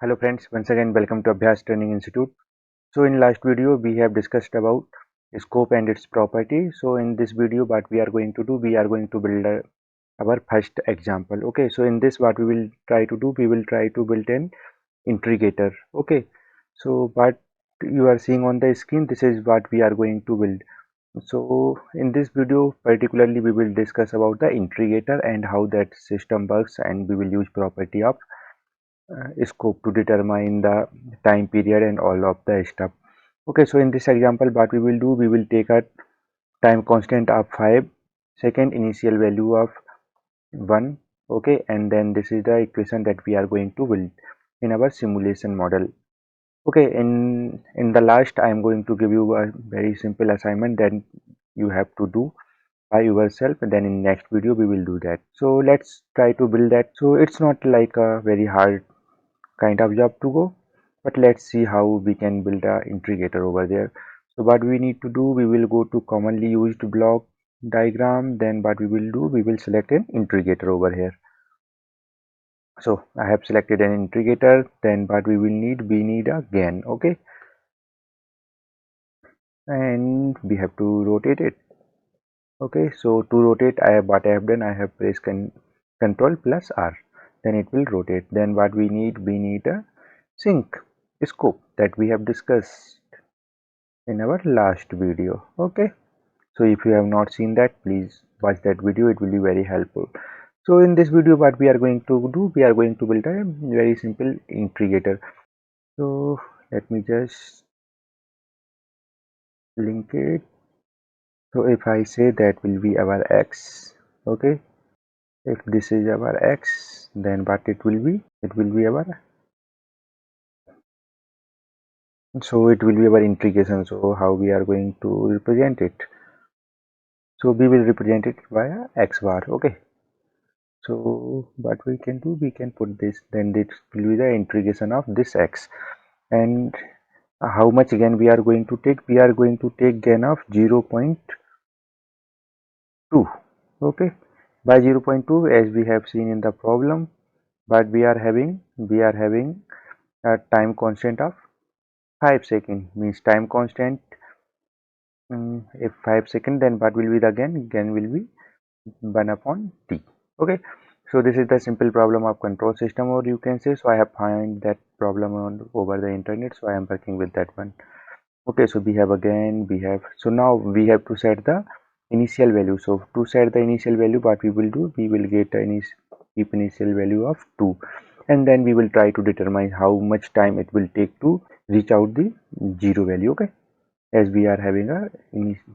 Hello friends, once again welcome to Abhyas Training Institute. So in last video we have discussed about scope and its property. So in this video what we are going to do, we are going to build our first example. Okay, so in this what we will try to do, we will try to build an integrator. Okay, so what you are seeing on the screen, this is what we are going to build. So in this video particularly we will discuss about the integrator and how that system works, and we will use property of scope to determine the time period and all of the stuff. Okay, so in this example what we will do, we will take a time constant of 5 second, initial value of 1. Okay, and then this is the equation that we are going to build in our simulation model. Okay, in the last I am going to give you a very simple assignment that you have to do by yourself, and then in next video we will do that. So let's try to build that. So it's not like a very hard kind of job to go, but let's see how we can build a integrator over there. So what we need to do, we will go to commonly used block diagram. Then what we will do, we will select an integrator over here. So I have selected an integrator. Then what we will need, we need a GAN. Okay, and we have to rotate it. Okay, so to rotate, what I have done, I have pressed control plus R, then it will rotate. Then what we need a sync scope that we have discussed in our last video. Okay, so if you have not seen that, please watch that video, it will be very helpful. So in this video what we are going to do, we are going to build a very simple integrator. So let me just link it. So if I say that will be our x, okay, if this is our x, then what it will be, it will be our, so it will be our integration. So how we are going to represent it, so we will represent it via x bar. Okay, so what we can do, we can put this, then this will be the integration of this x. And how much gain we are going to take, we are going to take gain of 0.2. okay, by 0.2, as we have seen in the problem, but we are having a time constant of 5 seconds, means time constant, if 5 seconds, then what will be the gain will be 1 upon t. Okay, so this is the simple problem of control system, or you can say, so I have find that problem on over the internet, so I am working with that one. Okay, so we have again, we have, so now we have to set the initial value. So to set the initial value, what we will do, we will get an keep initial value of 2, and then we will try to determine how much time it will take to reach out the 0 value. Okay, as we are having a initial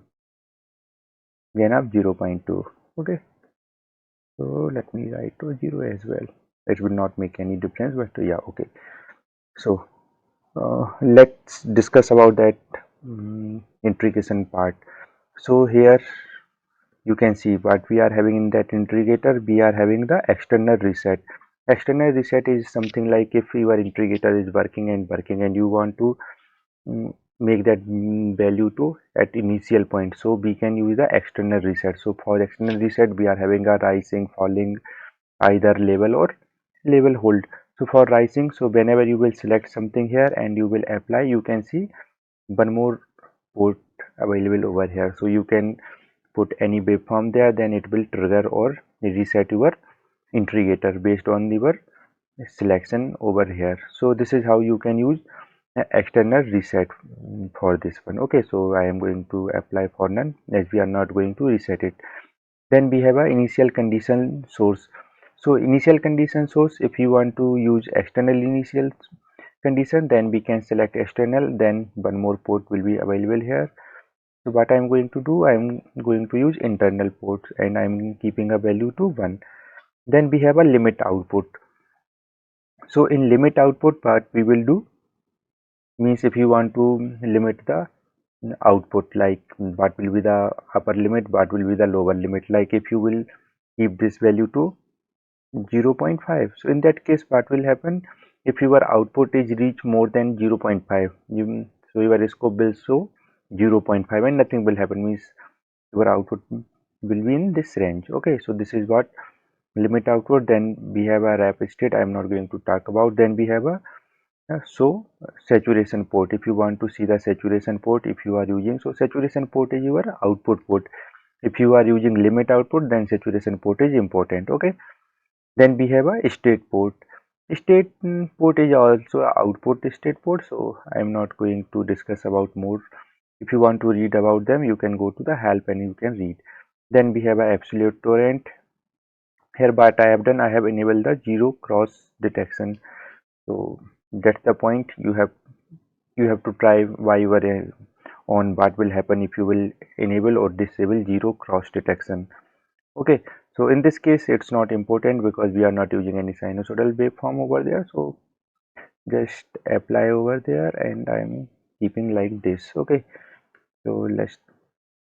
gain of 0.2. okay, so let me write to 0 as well. It will not make any difference, but yeah, okay. So let's discuss about that integration part. So here you can see what we are having in that integrator. We are having the external reset. External reset is something like if your integrator is working and you want to make that value to at initial point, so we can use the external reset. So for external reset, we are having a rising, falling, either level or level hold. So for rising, so whenever you will select something here and you will apply, you can see one more port available over here. So you can put any waveform there, then it will trigger or reset your integrator based on your selection over here. So this is how you can use external reset for this one. Okay, so I am going to apply for none, as we are not going to reset it. Then we have a initial condition source. So initial condition source, if you want to use external initial condition, then we can select external, then one more port will be available here. So what I'm going to do, I'm going to use internal ports, and I'm keeping a value to 1. Then we have a limit output. So in limit output, what we will do, means if you want to limit the output, like what will be the upper limit, what will be the lower limit, like if you will keep this value to 0.5, so in that case what will happen, if your output is reach more than 0.5, so your scope will show 0.5 and nothing will happen, means your output will be in this range. Okay, so this is what limit output. Then we have a wrap state, I am not going to talk about. Then we have a So saturation port, if you want to see the saturation port, if you are using, so saturation port is your output port. If you are using limit output, then saturation port is important. Okay, then we have a state port. State port is also a output state port, so I am not going to discuss about more. If you want to read about them, you can go to the help and you can read. Then we have a absolute torrent. Here what I have done, I have enabled the zero cross detection. So that's the point. You have to try while you are on what will happen if you will enable or disable zero cross detection. Okay, so in this case it's not important because we are not using any sinusoidal waveform over there, so just apply over there and I'm keeping like this. Okay, so let's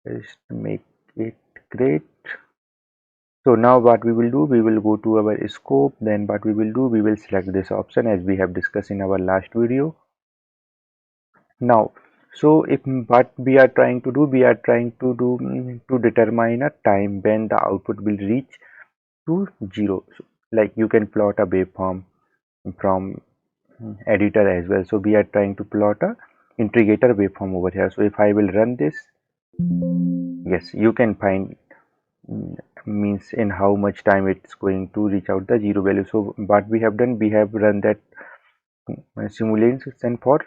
just make it great. So now what we will do, we will go to our scope, then what we will do, we will select this option as we have discussed in our last video. Now, so if what we are trying to do, we are trying to do to determine a time when the output will reach to 0. So, like you can plot a waveform from editor as well. So we are trying to plot a integrator waveform over here. So if I will run this, yes, you can find means in how much time it's going to reach out the 0 value. So what we have done, we have run that simulation for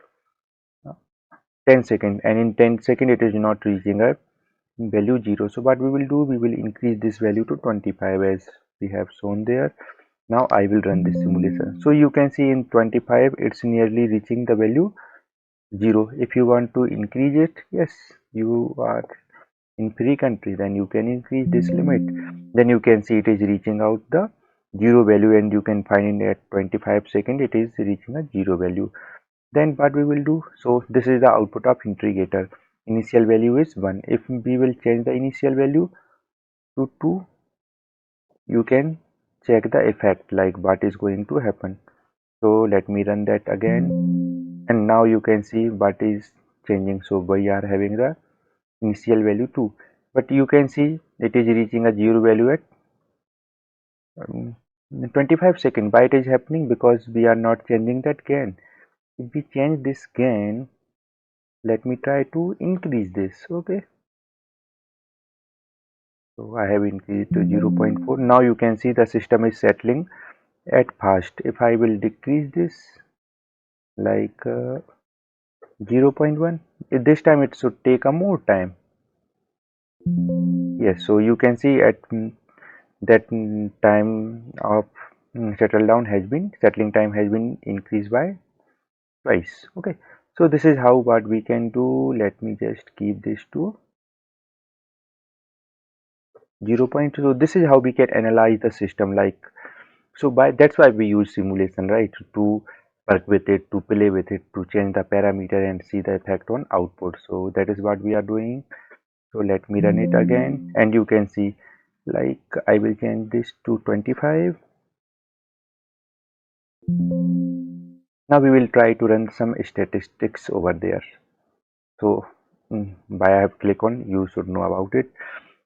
10 seconds, and in 10 seconds it is not reaching a value 0. So what we will do, we will increase this value to 25 as we have shown there. Now I will run this simulation. So you can see in 25 it's nearly reaching the value 0. If you want to increase it, yes, you are in free country, then you can increase this limit. Then you can see it is reaching out the 0 value, and you can find at 25 seconds it is reaching a 0 value. Then what we will do, so this is the output of integrator. Initial value is 1. If we will change the initial value to 2, you can check the effect, like what is going to happen. So let me run that again, and now you can see what is changing. So we are having the initial value 2, but you can see it is reaching a 0 value at um, 25 seconds. Why it is happening? Because we are not changing that gain. If we change this gain, let me try to increase this. Okay, so I have increased to 0.4. Now you can see the system is settling at fast. If I will decrease this like 0.1, this time it should take a more time. Yes, so you can see at that time of settling time has been increased by twice. Okay, so this is how what we can do. Let me just keep this to 0.2. So this is how we can analyze the system, like, so by that's why we use simulation, right, to work with it, to play with it, to change the parameter and see the effect on output. So that is what we are doing. So let me run it again, and you can see, like, I will change this to 25. Now we will try to run some statistics over there. So by I have click on, you should know about it.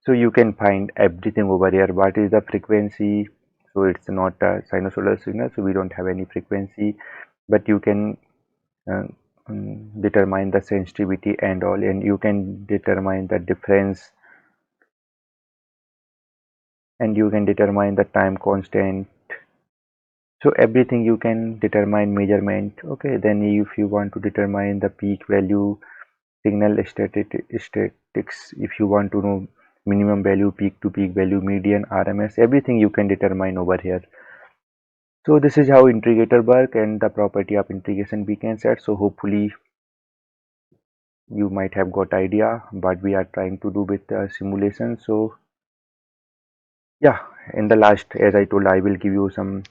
So you can find everything over here. What is the frequency? So it's not a sinusoidal signal, so we don't have any frequency, but you can uh, determine the sensitivity and all, and you can determine the difference, and you can determine the time constant. So everything you can determine measurement. Okay, then if you want to determine the peak value, signal statistics, if you want to know minimum value, peak to peak value, median, RMS, everything you can determine over here. So this is how integrator work and the property of integration we can set. So hopefully you might have got idea what we are trying to do with the simulation. So yeah, in the last, as I told, I will give you some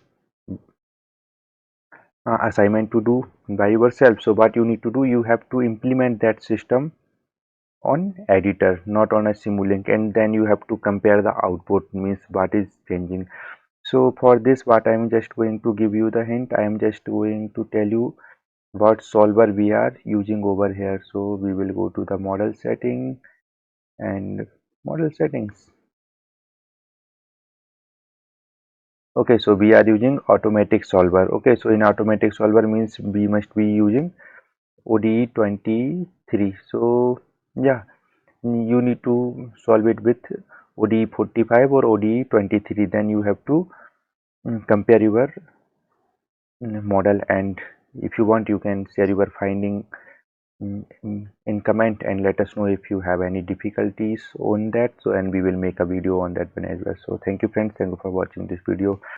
assignment to do by yourself. So what you need to do, you have to implement that system on editor, not on a simulink, and then you have to compare the output, means what is changing. So for this, what I am just going to give you the hint, I am just going to tell you what solver we are using over here. So we will go to the model setting and model settings. Okay, so we are using automatic solver. Okay, so in automatic solver means we must be using ODE 23. So yeah, you need to solve it with ODE 45 or ODE 23. Then you have to compare your model, and if you want you can share your finding in comment and let us know if you have any difficulties on that, so and we will make a video on that one as well. So thank you friends, thank you for watching this video.